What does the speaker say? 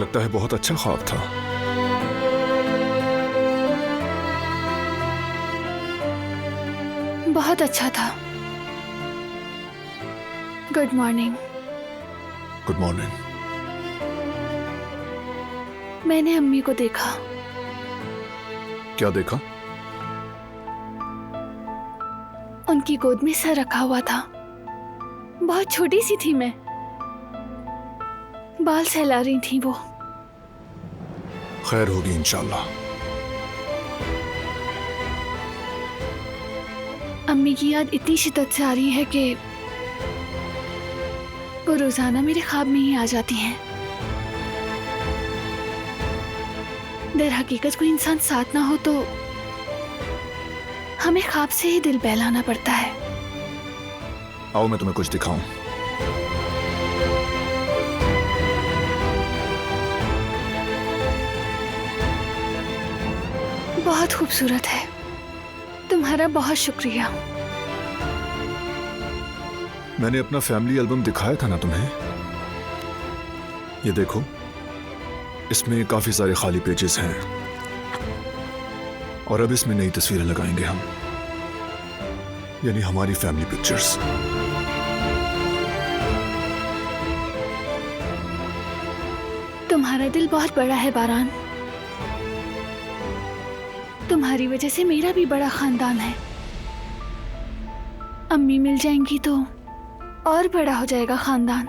लगता है बहुत अच्छा ख्वाब था। बहुत अच्छा था। Good morning. Good morning. मैंने अम्मी को देखा। क्या देखा? उनकी गोद में सर रखा हुआ था। बहुत छोटी सी थी मैं, बाल सहला रही थी वो। खैर होगी इंशाल्लाह। अम्मी की याद इतनी शिद्दत से आ रही है कि वो रोजाना मेरे ख्वाब में ही आ जाती हैं। दर हकीकत कोई इंसान साथ ना हो तो हमें ख्वाब से ही दिल बहलाना पड़ता है। आओ मैं तुम्हें कुछ दिखाऊं। बहुत खूबसूरत है। तुम्हारा बहुत शुक्रिया। मैंने अपना फैमिली एल्बम दिखाया था ना तुम्हें। ये देखो, इसमें काफी सारे खाली पेजेस हैं और अब इसमें नई तस्वीरें लगाएंगे हम, यानी हमारी फैमिली पिक्चर्स। तुम्हारा दिल बहुत बड़ा है बारान। तुम्हारी वजह से मेरा भी बड़ा खानदान है। अम्मी मिल जाएंगी तो और बड़ा हो जाएगा खानदान।